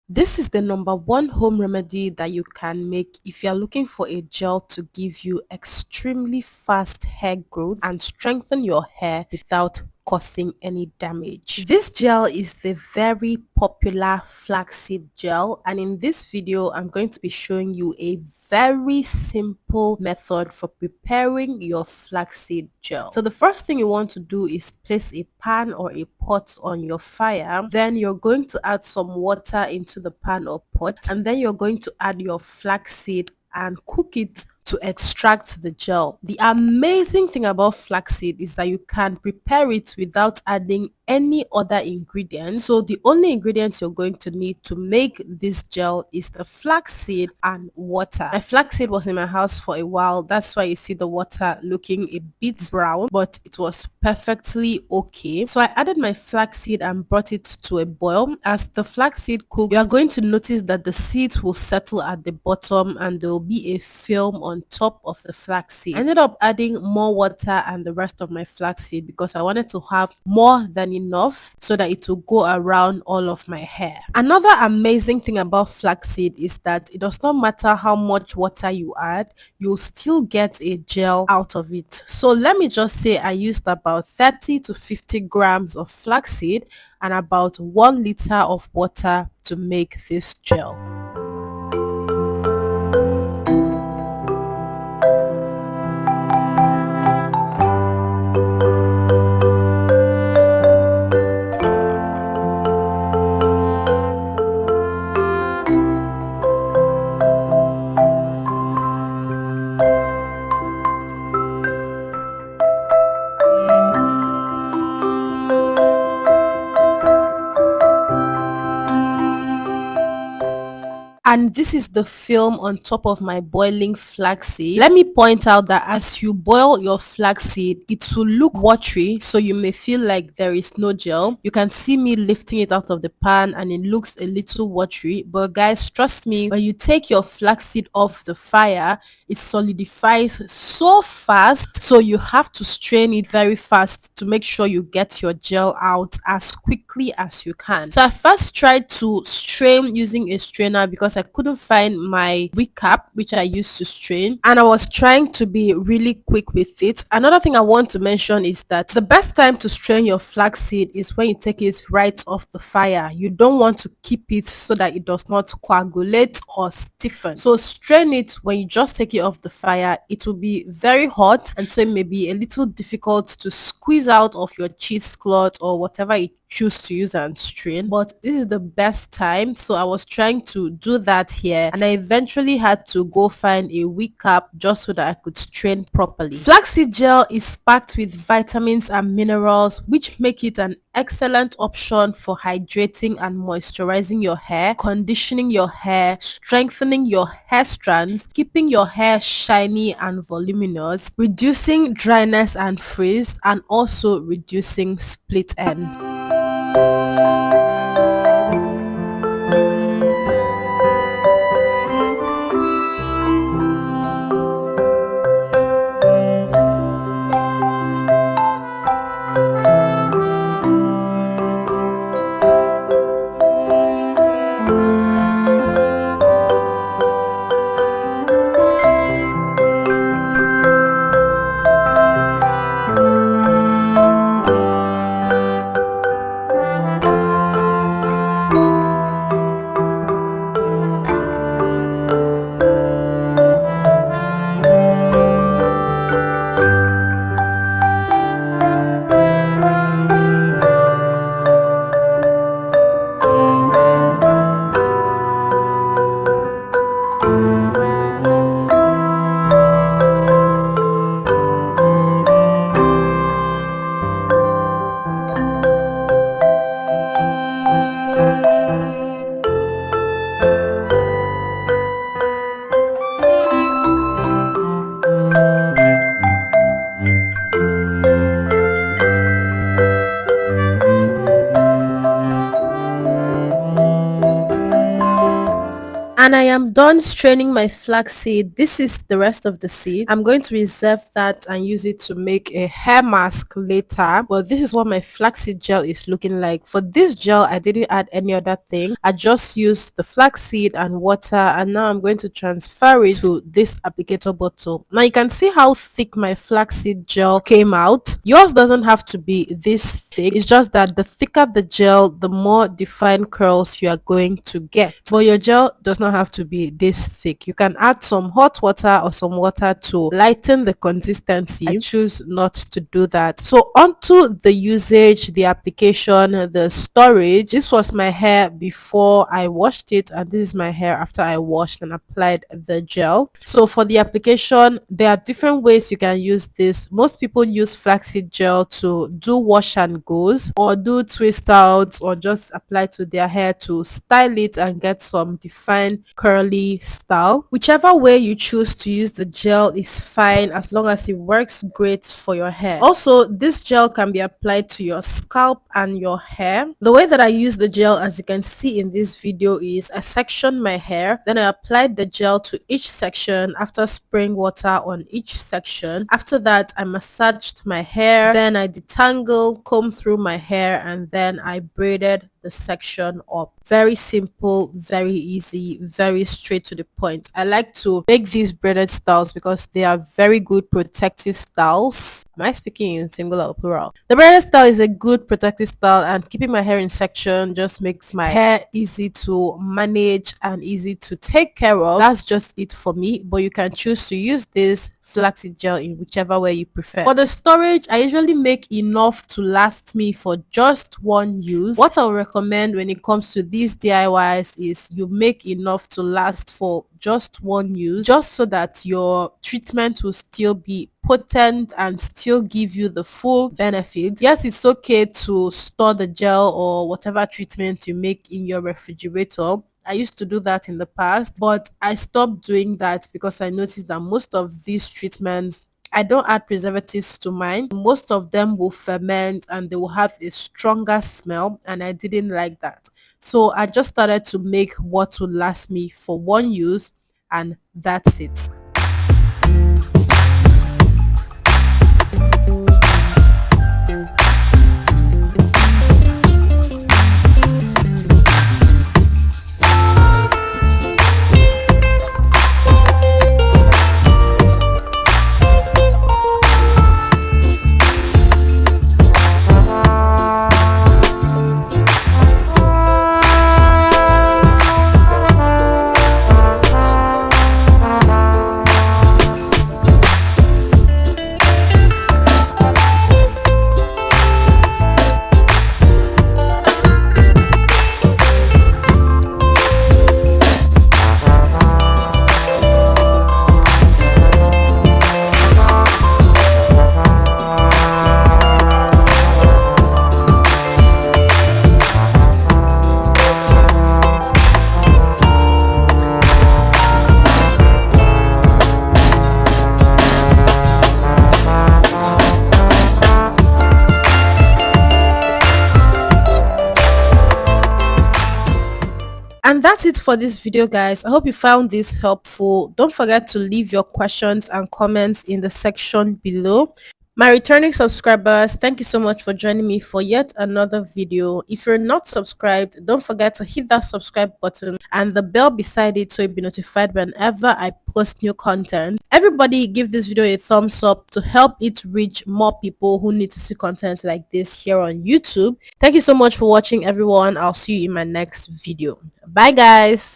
This is the number one home remedy that you can make if you're looking for a gel to give you extremely fast hair growth and strengthen your hair without causing any damage. This gel is the very popular flaxseed gel, and in this video I'm going to be showing you a very simple method for preparing your flaxseed gel. So the first thing you want to do is place a pan or a pot on your fire. Then you're going to add some water into the pan or pot, and then you're going to add your flaxseed and cook it to extract the gel. The amazing thing about flaxseed is that you can prepare it without adding any other ingredients. So the only ingredients you're going to need to make this gel is the flaxseed and water. My flaxseed was in my house for a while. That's why you see the water looking a bit brown, but it was perfectly okay. So I added my flaxseed and brought it to a boil. As the flaxseed cooks, you are going to notice that the seeds will settle at the bottom and there will be a film on top of the flaxseed. I ended up adding more water and the rest of my flaxseed because I wanted to have more than enough so that it will go around all of my hair. Another amazing thing about flaxseed is that it does not matter how much water you add, you'll still get a gel out of it. So let me just say I used about 30 to 50 grams of flaxseed and about 1 liter of water to make this gel. And this is the film on top of my boiling flaxseed. Let me point out that as you boil your flaxseed, it will look watery, so you may feel like there is no gel. You can see me lifting it out of the pan and it looks a little watery, but guys, trust me, when you take your flaxseed off the fire, it solidifies so fast, so you have to strain it very fast to make sure you get your gel out as quickly as you can. So I first tried to strain using a strainer because I couldn't find my wig cap which I used to strain, and I was trying to be really quick with it. Another thing I want to mention is that the best time to strain your flaxseed is when you take it right off the fire. You don't want to keep it so that it does not coagulate or stiffen. So strain it when you just take it off the fire. It will be very hot, and so it may be a little difficult to squeeze out of your cheesecloth or whatever you choose to use and strain, but this is the best time. So I was trying to do that here, and I eventually had to go find a wig cap just so that I could strain properly. Flaxseed gel is packed with vitamins and minerals which make it an excellent option for hydrating and moisturizing your hair, conditioning your hair, strengthening your hair strands, keeping your hair shiny and voluminous, reducing dryness and frizz, and also reducing split ends. And I am done straining my flaxseed. This is the rest of the seed. I'm going to reserve that and use it to make a hair mask later. But this is what my flaxseed gel is looking like. For this gel, I didn't add any other thing. I just used the flaxseed and water, and now I'm going to transfer it to this applicator bottle. Now you can see how thick my flaxseed gel came out. Yours doesn't have to be this thick. It's just that the thicker the gel, the more defined curls you are going to get. But your gel does not have to be this thick. You can add some hot water or some water to lighten the consistency. I choose not to do that. So onto the usage, the application, the storage. This was my hair before I washed it, and this is my hair after I washed and applied the gel. So for the application, there are different ways you can use this. Most people use flaxseed gel to do wash and goes, or do twist outs, or just apply to their hair to style it and get some defined curly style. Whichever way you choose to use the gel is fine as long as it works great for your hair. Also, this gel can be applied to your scalp and your hair. The way that I use the gel, as you can see in this video, is I section my hair, then I applied the gel to each section after spraying water on each section. After that, I massaged my hair, then I detangled, combed through my hair, and then I braided the section up. Very simple, very easy, very straight to the point. I like to make these braided styles because they are very good protective styles. Am I speaking in singular or plural? The braided style is a good protective style, and keeping my hair in section just makes my hair easy to manage and easy to take care of. That's just it for me, but you can choose to use this flaxseed gel in whichever way you prefer. For the storage, I usually make enough to last me for just one use. What I'll recommend when it comes to these DIYs is you make enough to last for just one use, just so that your treatment will still be potent and still give you the full benefit. Yes, it's okay to store the gel or whatever treatment you make in your refrigerator. I used to do that in the past, but I stopped doing that because I noticed that most of these treatments, I don't add preservatives to mine. Most of them will ferment and they will have a stronger smell, and I didn't like that. So I just started to make what will last me for one use, and that's it. And that's it for this video, guys. I hope you found this helpful. Don't forget to leave your questions and comments in the section below. My returning subscribers, thank you so much for joining me for yet another video. If you're not subscribed, don't forget to hit that subscribe button and the bell beside it so you'll be notified whenever I post new content. Everybody give this video a thumbs up to help it reach more people who need to see content like this here on YouTube. Thank you so much for watching, everyone. I'll see you in my next video. Bye, guys.